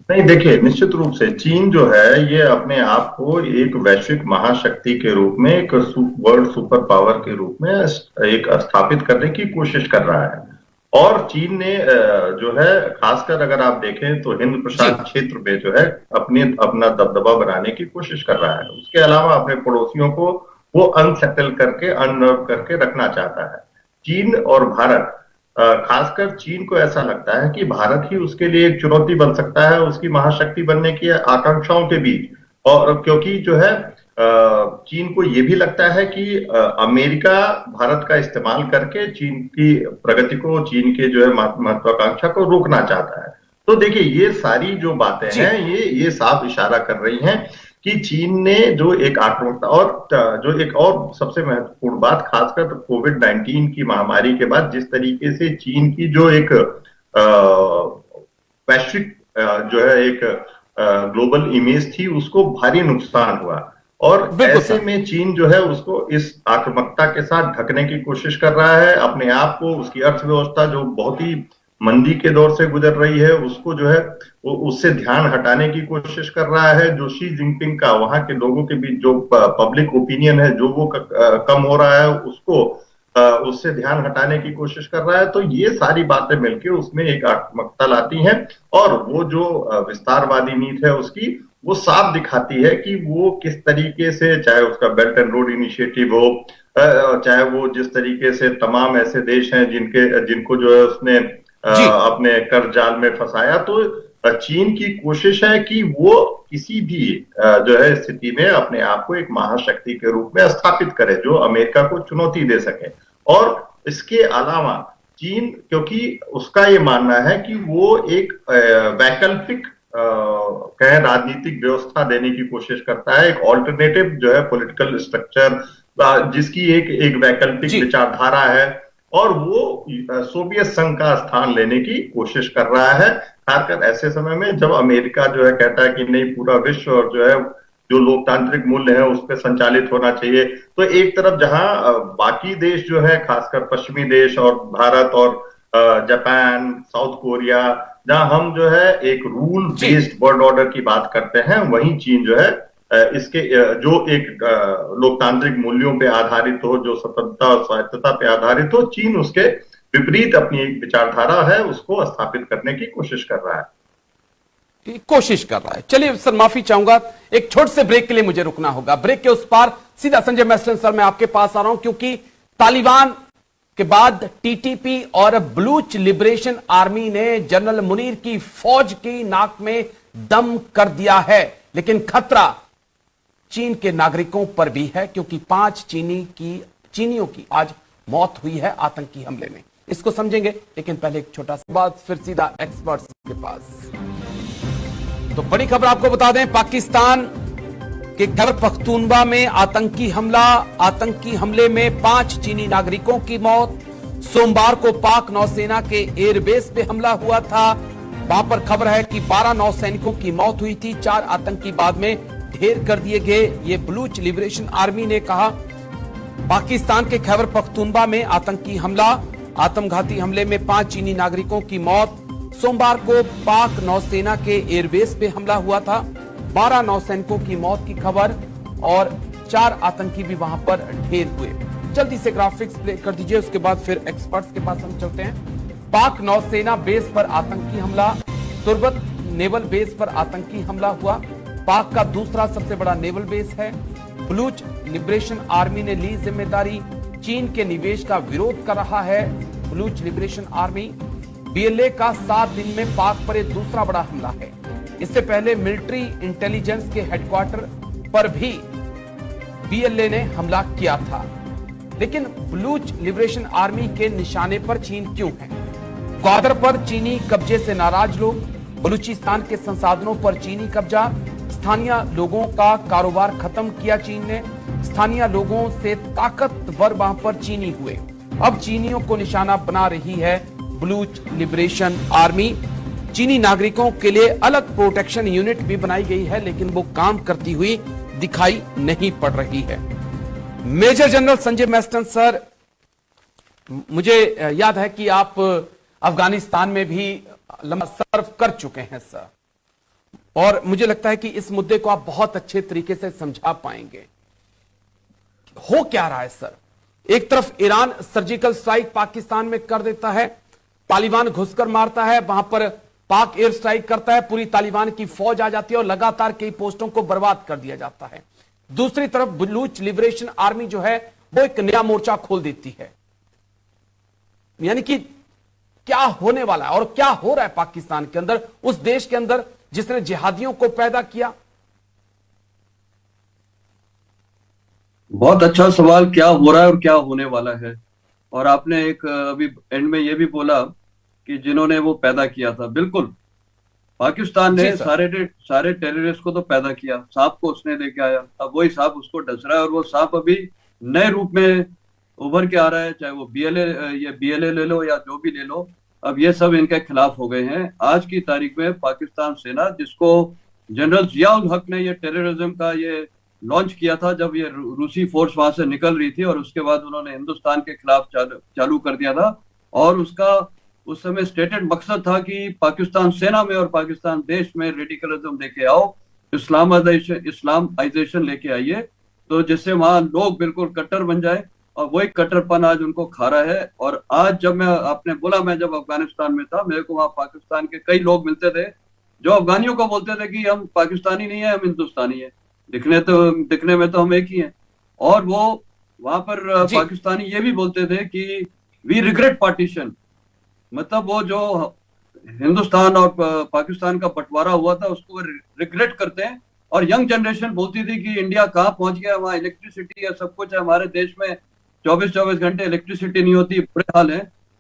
नहीं, देखिए, निश्चित रूप से चीन जो है ये अपने आप को एक वैश्विक महाशक्ति के रूप में, एक वर्ल्ड सुपर पावर के रूप में एक स्थापित करने की कोशिश कर रहा है। और चीन ने जो है, खासकर अगर आप देखें तो हिंद प्रशांत क्षेत्र में जो है अपना दबदबा बनाने की कोशिश कर रहा है। उसके अलावा अपने पड़ोसियों को वो अनसेटल करके, अननर्व करके रखना चाहता है। चीन और भारत, खासकर चीन को ऐसा लगता है कि भारत ही उसके लिए एक चुनौती बन सकता है उसकी महाशक्ति बनने की आकांक्षाओं के बीच। और क्योंकि जो है चीन को यह भी लगता है कि अमेरिका भारत का इस्तेमाल करके चीन की प्रगति को, चीन के जो है महत्वाकांक्षा को रोकना चाहता है। तो देखिए, ये सारी जो बातें हैं ये साफ इशारा कर रही हैं कि चीन ने जो एक आक्रामकता, और जो एक और सबसे महत्वपूर्ण बात, खासकर कोविड-19 की महामारी के बाद जिस तरीके से चीन की जो एक वैश्विक जो है एक ग्लोबल इमेज थी, उसको भारी नुकसान हुआ। और ऐसे में चीन जो है उसको इस आक्रामकता के साथ ढकने की कोशिश कर रहा है अपने आप को। उसकी अर्थव्यवस्था जो बहुत ही मंदी के दौर से गुजर रही है, उसको जो है वो उससे ध्यान हटाने की कोशिश कर रहा है। जो शी जिनपिंग का वहां के लोगों के बीच जो पब्लिक ओपिनियन है, जो वो कम हो रहा है, उसको उससे ध्यान हटाने की कोशिश कर रहा है। तो ये सारी बातें मिलकर उसमें एक आक्रामकता लाती हैं। और वो जो विस्तारवादी नीति है उसकी, वो साफ दिखाती है कि वो किस तरीके से, चाहे उसका बेल्ट एंड रोड इनिशिएटिव हो, चाहे वो जिस तरीके से तमाम ऐसे देश हैं जिनको जो है उसने अपने कर जाल में फंसाया। तो चीन की कोशिश है कि वो किसी भी जो है स्थिति में अपने आप को एक महाशक्ति के रूप में स्थापित करे, जो अमेरिका को चुनौती दे सके। और इसके अलावा चीन, क्योंकि उसका ये मानना है कि वो एक वैकल्पिक कहें राजनीतिक व्यवस्था देने की कोशिश करता है, एक ऑल्टरनेटिव जो है पॉलिटिकल स्ट्रक्चर, जिसकी एक वैकल्पिक विचारधारा है, और वो सोवियत संघ का स्थान लेने की कोशिश कर रहा है। खासकर ऐसे समय में जब अमेरिका जो है कहता है कि नहीं, पूरा विश्व और जो है जो लोकतांत्रिक मूल्य है उस पर संचालित होना चाहिए। तो एक तरफ जहां बाकी देश जो है, खासकर पश्चिमी देश और भारत और जापान, साउथ कोरिया, जहां हम जो है एक रूल बेस्ड वर्ल्ड ऑर्डर की बात करते हैं, वहीं चीन जो है इसके जो एक लोकतांत्रिक मूल्यों पे आधारित हो, जो स्वतंत्रता और स्वायत्तता पे आधारित हो, चीन उसके विपरीत अपनी एक विचारधारा है उसको स्थापित करने की कोशिश कर रहा है। चलिए सर, माफी चाहूंगा, एक छोटे से ब्रेक के लिए मुझे रुकना होगा। ब्रेक के उस पार सीधा संजय मैस्टन सर मैं आपके पास आ रहा हूं, क्योंकि तालिबान के बाद टीटीपी और बलूच लिबरेशन आर्मी ने जनरल मुनीर की फौज की नाक में दम कर दिया है। लेकिन खतरा चीन के नागरिकों पर भी है, क्योंकि 5 चीनियों की आज मौत हुई है आतंकी हमले में। इसको समझेंगे, लेकिन पहले एक छोटा सा बात, फिर सीधा एक्सपर्ट्स के पास। तो बड़ी खबर आपको बता दें, पाकिस्तान के खैबर पख्तूनवा में आतंकी हमले में 5 चीनी नागरिकों की मौत। सोमवार को पाक नौसेना के एयरबेस पे हमला हुआ था। वहां पर खबर है कि 12 नौसैनिकों की मौत हुई थी, 4 आतंकी बाद में ढेर कर दिए गए। ये बलूच लिबरेशन आर्मी ने कहा। पाकिस्तान के खैबर पख्तूनवा में आत्मघाती हमले में 5 चीनी नागरिकों की मौत। सोमवार को पाक नौसेना के एयरबेस पे हमला हुआ था। 12 नौसैनिकों की मौत की खबर और 4 आतंकी भी वहां पर ढेर हुए। जल्दी से ग्राफिक्स प्ले कर दीजिए, उसके बाद फिर एक्सपर्ट्स के पास हम चलते हैं। पाक नौसेना बेस पर आतंकी हमला, तुर्बत नेवल बेस पर आतंकी हमला हुआ। पाक का दूसरा सबसे बड़ा नेवल बेस है। बलूच लिबरेशन आर्मी ने ली जिम्मेदारी। चीन के निवेश का विरोध कर रहा है बलूच लिबरेशन आर्मी। बीएलए का 7 दिन में पाक पर एक दूसरा बड़ा हमला है। इससे पहले मिलिट्री इंटेलिजेंस के हेडक्वार्टर पर भी बीएलए ने हमला किया था। लेकिन बलूच लिबरेशन आर्मी के निशाने पर चीन क्यों है? ग्वादर पर चीनी कब्जे से नाराज लोग, बलूचिस्तान के संसाधनों पर चीनी कब्जा, स्थानीय लोगों का कारोबार खत्म किया चीन ने। स्थानीय लोगों से ताकतवर वहां पर चीनी हुए। अब चीनियों को निशाना बना रही है बलूच लिबरेशन आर्मी। चीनी नागरिकों के लिए अलग प्रोटेक्शन यूनिट भी बनाई गई है, लेकिन वो काम करती हुई दिखाई नहीं पड़ रही है। Major general Sanjay Mestan sir, मुझे याद है कि आप अफगानिस्तान में भी लंबा सर्व कर चुके हैं सर, और मुझे लगता है कि इस मुद्दे को आप बहुत अच्छे तरीके से समझा पाएंगे। हो क्या रहा है सर? एक तरफ ईरान सर्जिकल स्ट्राइक पाकिस्तान में कर देता है, तालिबान घुसकर मारता है, वहां पर पाक एयर स्ट्राइक करता है, पूरी तालिबान की फौज आ जाती है और लगातार कई पोस्टों को बर्बाद कर दिया जाता है। दूसरी तरफ बलूच लिबरेशन आर्मी जो है वो एक नया मोर्चा खोल देती है। यानी कि क्या होने वाला है और क्या हो रहा है पाकिस्तान के अंदर, उस देश के अंदर जिसने जिहादियों को पैदा किया? बहुत अच्छा सवाल, क्या हो रहा है और क्या होने वाला है। और आपने एक अभी एंड में ये भी बोला कि जिन्होंने वो पैदा किया था, बिल्कुल पाकिस्तान ने सारे टेररिस्ट को तो पैदा किया, सांप को उसने लेके आया, अब वही सांप उसको डस रहा है और वो सांप अभी नए रूप में उभर के आ रहा है, चाहे वो बीएलए ले लो या जो भी ले लो, अब ये सब इनके खिलाफ हो गए हैं। आज की तारीख में पाकिस्तान सेना, जिसको जनरल जियाउल हक ने ये टेररिज्म का ये लॉन्च किया था जब ये रूसी फोर्स वहां से निकल रही थी, और उसके बाद उन्होंने हिंदुस्तान के खिलाफ चालू कर दिया था, और उसका उस समय स्टेटेड मकसद था कि पाकिस्तान सेना में और पाकिस्तान देश में रेडिकलिज्म लेके आओ, इस्लामाइजेशन लेके आइए, तो जिससे वहां लोग बिल्कुल कट्टर बन जाए, और वही कट्टरपन आज उनको खा रहा है। और आज जब आपने बोला, मैं जब अफगानिस्तान में था, मेरे को वहां पाकिस्तान के कई लोग मिलते थे जो अफगानियों को बोलते थे कि हम पाकिस्तानी नहीं है, हम हिंदुस्तानी है, दिखने में तो हम एक ही हैं। और वो वहां पर पाकिस्तानी ये भी बोलते थे कि वी रिग्रेट पार्टीशन, मतलब वो जो हिंदुस्तान और पाकिस्तान का बंटवारा हुआ था उसको रिग्रेट करते हैं। और यंग जनरेशन बोलती थी कि इंडिया कहाँ पहुंच गया, वहां इलेक्ट्रिसिटी है, सब कुछ है, हमारे देश में 24-24 घंटे इलेक्ट्रिसिटी नहीं होती, बुरे हाल है।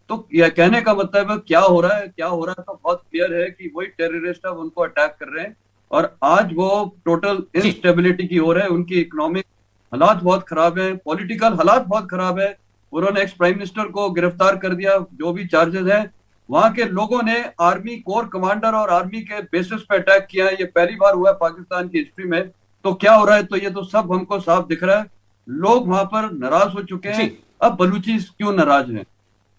तो यह कहने का मतलब है क्या हो रहा है, तो बहुत क्लियर है कि वही टेररिस्ट है, उनको अटैक कर रहे हैं, और आज वो टोटल इंस्टेबिलिटी की ओर है। उनकी इकोनॉमिक हालात बहुत खराब है, पॉलिटिकल हालात बहुत खराब है। उन्होंने एक्स प्राइम मिनिस्टर को गिरफ्तार कर दिया, जो भी चार्जेस हैं। वहां के लोगों ने आर्मी कोर कमांडर और आर्मी के बेसिस पे अटैक किया है, ये पहली बार हुआ है पाकिस्तान की हिस्ट्री में। तो क्या हो रहा है, तो ये तो सब हमको साफ दिख रहा है, लोग वहां पर नाराज हो चुके हैं। अब बलूची क्यों नाराज हैं?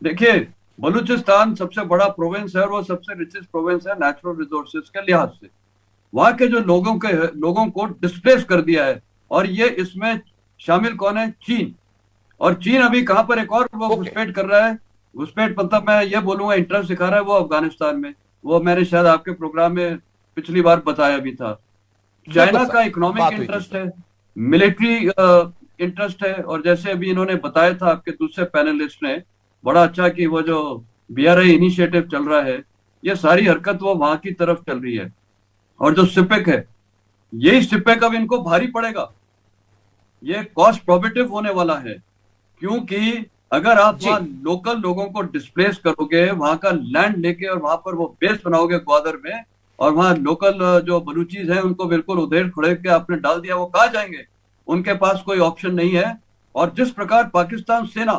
देखिए, बलूचिस्तान सबसे बड़ा प्रोविंस है और वो सबसे रिचेस्ट प्रोविंस है नेचुरल रिसोर्सेज के लिहाज से। वहां के जो लोगों को डिस्प्लेस कर दिया है, और ये इसमें शामिल कौन है? चीन। और चीन अभी कहां पर एक और वो घुसपैठ कर रहा है, घुसपैठ मतलब मैं ये बोलूंगा इंटरेस्ट दिखा रहा है वो अफगानिस्तान में। वो मैंने शायद आपके प्रोग्राम में पिछली बार बताया भी था। चाइना का इकोनॉमिक इंटरेस्ट है, मिलिट्री इंटरेस्ट है, और जैसे अभी इन्होंने बताया था आपके दूसरे पैनलिस्ट ने बड़ा अच्छा कि वो जो BRI इनिशिएटिव चल रहा है, ये सारी हरकत वो वहां की तरफ चल रही है। और जो सिपेक है, यही सिपेक अब इनको भारी पड़ेगा, ये कॉस्ट प्रोहिबिटिव होने वाला है, क्योंकि अगर आप वहां लोकल लोगों को डिस्प्लेस करोगे, वहां का लैंड लेके और वहां पर वो बेस बनाओगे ग्वादर में, और वहां लोकल जो बलूचीज हैं उनको बिल्कुल उधेड़ खड़े के आपने डाल दिया, वो कहाँ जाएंगे? उनके पास कोई ऑप्शन नहीं है। और जिस प्रकार पाकिस्तान सेना,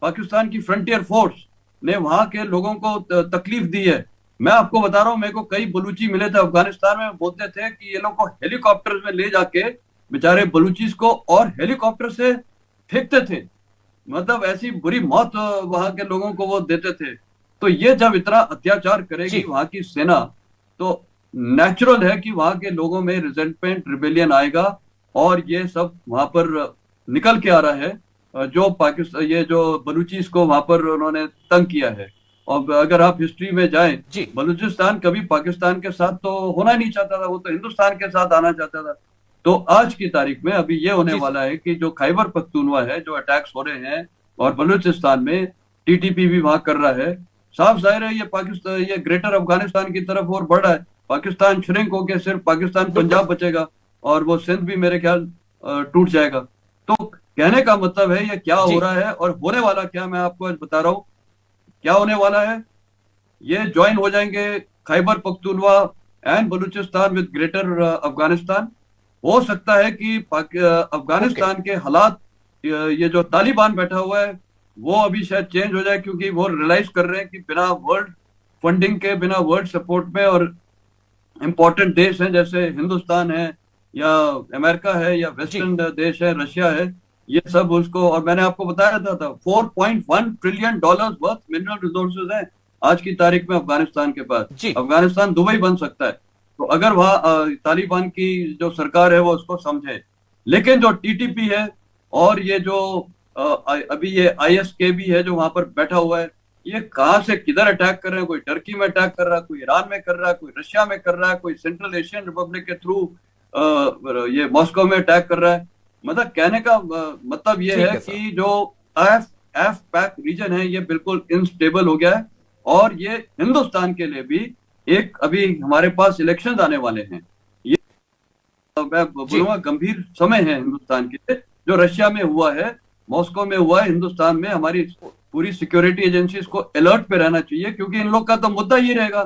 पाकिस्तान की फ्रंटियर फोर्स ने वहां के लोगों को तकलीफ दी है, मैं आपको बता रहा हूँ, मेरे को कई बलूची मिले थे अफगानिस्तान में, बोलते थे कि ये लोग को हेलीकॉप्टर में ले जाके बेचारे बलूचीज को और हेलीकॉप्टर से फेंकते थे, मतलब ऐसी बुरी मौत वहां के लोगों को वो देते थे। तो ये जब इतना अत्याचार करेगी वहां की सेना, तो नेचुरल है कि वहां के लोगों में रिजेंटमेंट, रिबेलियन आएगा, और ये सब वहां पर निकल के आ रहा है। जो पाकिस्तान, ये जो बलूचीज को वहां पर उन्होंने तंग किया है, और अगर आप हिस्ट्री में जाएं, बलूचिस्तान कभी पाकिस्तान के साथ तो होना नहीं चाहता था, वो तो हिंदुस्तान के साथ आना चाहता था। तो आज की तारीख में अभी ये होने वाला है कि जो खैबर पख्तूनवा है, जो अटैक्स हो रहे हैं, और बलूचिस्तान में TTP भी वहां कर रहा है, साफ जाहिर है ये पाकिस्तान, ये ग्रेटर अफगानिस्तान की तरफ और बढ़ रहा है। पाकिस्तान श्रिंक होकर सिर्फ पाकिस्तान पंजाब बचेगा, और वो सिंध भी मेरे ख्याल टूट जाएगा। तो कहने का मतलब है ये क्या हो रहा है और होने वाला क्या, मैं आपको आज बता रहा हूँ क्या होने वाला है। ये ज्वाइन हो जाएंगे Khyber Pakhtunkhwa and Balochistan with greater Afghanistan. हो सकता है कि अफगानिस्तान के हालात, ये जो तालिबान बैठा हुआ है वो अभी शायद चेंज हो जाए, क्योंकि वो रियलाइज कर रहे हैं कि बिना वर्ल्ड फंडिंग के, बिना वर्ल्ड सपोर्ट में, और इम्पोर्टेंट देश हैं जैसे हिंदुस्तान है या अमेरिका है या वेस्टर्न देश है, रशिया है, ये सब उसको, और मैंने आपको बताया था 4.1 trillion dollars worth mineral resources हैं आज की तारीख में अफगानिस्तान के पास। जी। अफगानिस्तान दुबई बन सकता है, तो अगर वहाँ तालिबान की जो सरकार है वो उसको समझे। लेकिन जो टीटीपी है और ये जो अभी ये आईएसके भी है जो वहां पर बैठा हुआ है, ये कहाँ से किधर अटैक कर रहे हैं? कोई टर्की में अटैक कर रहा है, कोई ईरान में कर रहा है, कोई रशिया में कर रहा है, कोई सेंट्रल एशियन रिपब्लिक के थ्रू ये मॉस्को में अटैक कर रहा है। मतलब कहने का मतलब ये ठीक है है सर। कि जो एफ एफ पैक रीजन है ये बिल्कुल इनस्टेबल हो गया है, और ये हिंदुस्तान के लिए भी एक, अभी हमारे पास इलेक्शंस आने वाले हैं, ये मैं जी। बोलूंगा गंभीर समय है हिंदुस्तान के लिए। जो रशिया में हुआ है, मॉस्को में हुआ है, हिंदुस्तान में हमारी पूरी सिक्योरिटी एजेंसीज को अलर्ट पे रहना चाहिए, क्योंकि इन लोग का तो मुद्दा ये रहेगा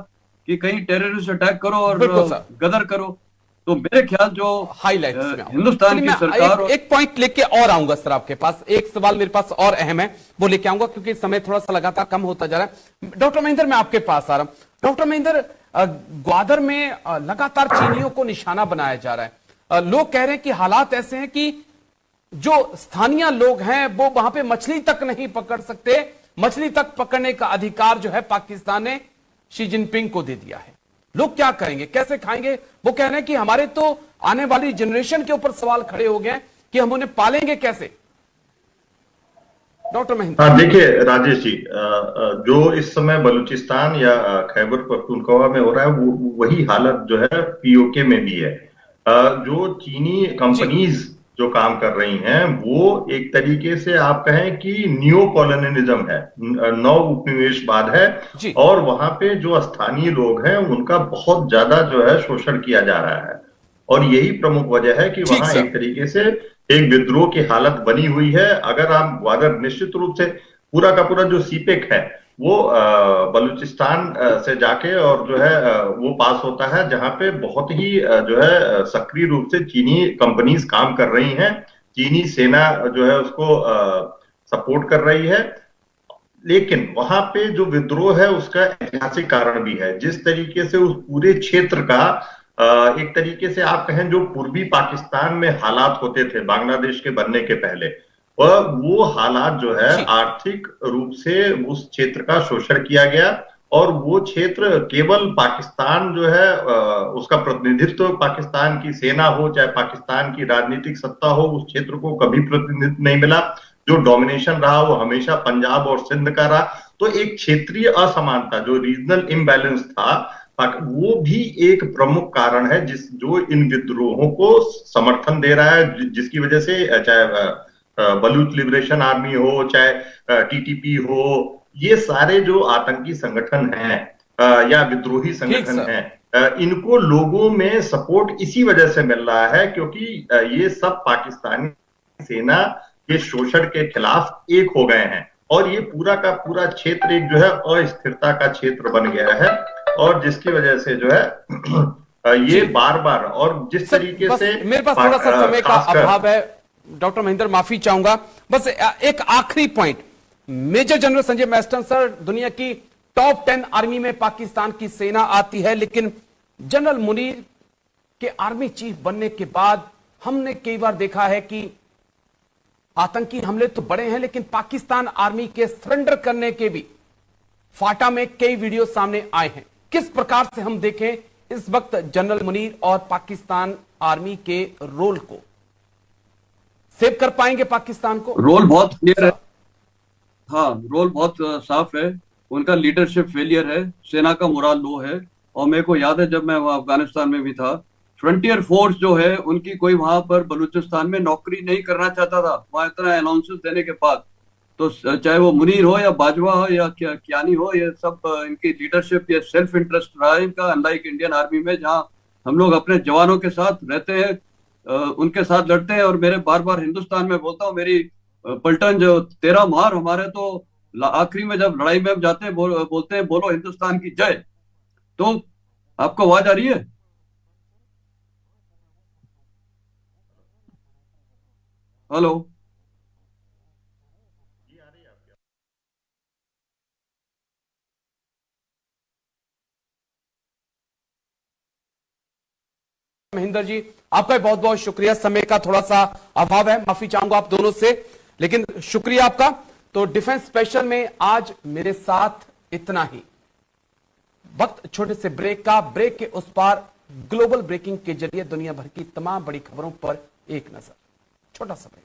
कि कहीं टेररिस्ट अटैक करो और बिल्कुल सर। गदर करो। तो मेरे ख्याल जो हाइलाइट्स में आओ। हिंदुस्तान चलिए की मैं सरकार एक पॉइंट लेके और आऊंगा सर आपके पास। एक सवाल मेरे पास और अहम है, वो लेके आऊंगा क्योंकि समय थोड़ा सा लगातार कम होता जा रहा है। डॉक्टर महेंद्र, मैं आपके पास आ रहा हूं। डॉक्टर महेंद्र, ग्वादर में लगातार चीनियों को निशाना बनाया जा रहा है। लोग कह रहे हैं कि हालात ऐसे हैं कि जो स्थानीय लोग हैं वो वहां पे मछली तक नहीं पकड़ सकते। मछली तक पकड़ने का अधिकार जो है पाकिस्तान ने शी जिनपिंग को दे दिया है। लोग क्या करेंगे, कैसे खाएंगे? वो कह रहे हैं कि हमारे तो आने वाली जनरेशन के ऊपर सवाल खड़े हो गए कि हम उन्हें पालेंगे कैसे। डॉक्टर महेंद्र। हाँ, देखिए राजेश जी, जो इस समय बलूचिस्तान या खैबर पख्तूनख्वा में हो रहा है वो वही हालत जो है पीओके में भी है। जो चीनी जी। कंपनीज जो काम कर रही हैं वो एक तरीके से आप कहें कि नियो कॉलोनियलिज्म है, नव उपनिवेशवाद है। जी। और वहां पे जो स्थानीय लोग हैं उनका बहुत ज्यादा जो है शोषण किया जा रहा है, और यही प्रमुख वजह है कि ठीक वहां सर। एक तरीके से एक विद्रोह की हालत बनी हुई है। अगर आप ग्वादर, निश्चित रूप से पूरा का पूरा जो सीपेक है वो बलूचिस्तान से जाके और जो है वो पास होता है, जहां पे बहुत ही जो है सक्रिय रूप से चीनी कंपनीज काम कर रही हैं। चीनी सेना जो है उसको सपोर्ट कर रही है। लेकिन वहां पे जो विद्रोह है उसका ऐतिहासिक कारण भी है। जिस तरीके से उस पूरे क्षेत्र का एक तरीके से आप कहें जो पूर्वी पाकिस्तान में हालात होते थे बांग्लादेश के बनने के पहले, वह वो हालात जो है जी। आर्थिक रूप से उस क्षेत्र का शोषण किया गया। और वो क्षेत्र केवल पाकिस्तान जो है उसका प्रतिनिधित्व, पाकिस्तान की सेना हो चाहे पाकिस्तान की राजनीतिक सत्ता हो, उस क्षेत्र को कभी प्रतिनिधित्व नहीं मिला। जो डोमिनेशन रहा वो हमेशा पंजाब और सिंध का रहा। तो एक क्षेत्रीय असमानता, जो रीजनल इम्बैलेंस था, वो भी एक प्रमुख कारण है जो इन विद्रोहों को समर्थन दे रहा है, जिसकी वजह से चाहे बलूच लिबरेशन आर्मी हो चाहे टीटीपी हो, ये सारे जो आतंकी संगठन हैं या विद्रोही ठीक संगठन सर। हैं, इनको लोगों में सपोर्ट इसी वजह से मिल रहा है क्योंकि ये सब पाकिस्तानी सेना के शोषण के खिलाफ एक हो गए हैं। और ये पूरा का पूरा क्षेत्र एक जो है अस्थिरता का क्षेत्र बन गया है, और जिसकी वजह से जो है ये जी बार बार, और जिस सर, तरीके बस से मेरे पास थोड़ा सा समय का खासकर अभाव है। डॉक्टर महेंद्र, माफी चाहूंगा। बस एक आखिरी point. Major general Sanjay Mestan sir, दुनिया की टॉप 10 आर्मी में पाकिस्तान की सेना आती है, लेकिन जनरल मुनीर के आर्मी चीफ बनने के बाद हमने कई बार देखा है कि आतंकी हमले तो बड़े हैं, लेकिन पाकिस्तान आर्मी के सरेंडर करने के भी फाटा में कई वीडियो सामने आए हैं। किस प्रकार से हम देखें इस वक्त जनरल मुनीर और पाकिस्तान आर्मी के रोल को? सेव कर पाएंगे पाकिस्तान को? रोल बहुत क्लियर है। सर। हाँ, रोल बहुत साफ है। उनका लीडरशिप फेलियर है, सेना का मोराल लो है। और मेरे को याद है जब मैं वहाँ अफगानिस्तान में भी था, फ्रंटियर फोर्स जो है उनकी कोई वहां पर बलूचिस्तान में नौकरी नहीं करना चाहता था, वहां इतना अनाउंसेस देने के बाद। तो चाहे वो मुनीर हो या बाजवा हो या कियानी हो, ये सब इनकी लीडरशिप, ये सेल्फ इंटरेस्ट रहा है इनका। अनलाइक इंडियन आर्मी में जहां हम लोग अपने जवानों के साथ रहते हैं, उनके साथ लड़ते हैं। और मेरे बार बार हिंदुस्तान में बोलता हूँ, मेरी पलटन जो 13 मार हमारे, तो आखिरी में जब लड़ाई में हम जाते हैं बोलते हैं बोलो हिंदुस्तान की जय। तो आपको आवाज आ रही है? हेलो। महेंद्र जी, आपका बहुत बहुत शुक्रिया। समय का थोड़ा सा अभाव है, माफी चाहूंगा आप दोनों से, लेकिन शुक्रिया आपका। तो डिफेंस स्पेशल में आज मेरे साथ इतना ही। वक्त छोटे से ब्रेक का, ब्रेक के उस पार ग्लोबल ब्रेकिंग के जरिए दुनिया भर की तमाम बड़ी खबरों पर एक नजर। छोटा सा ब्रेक।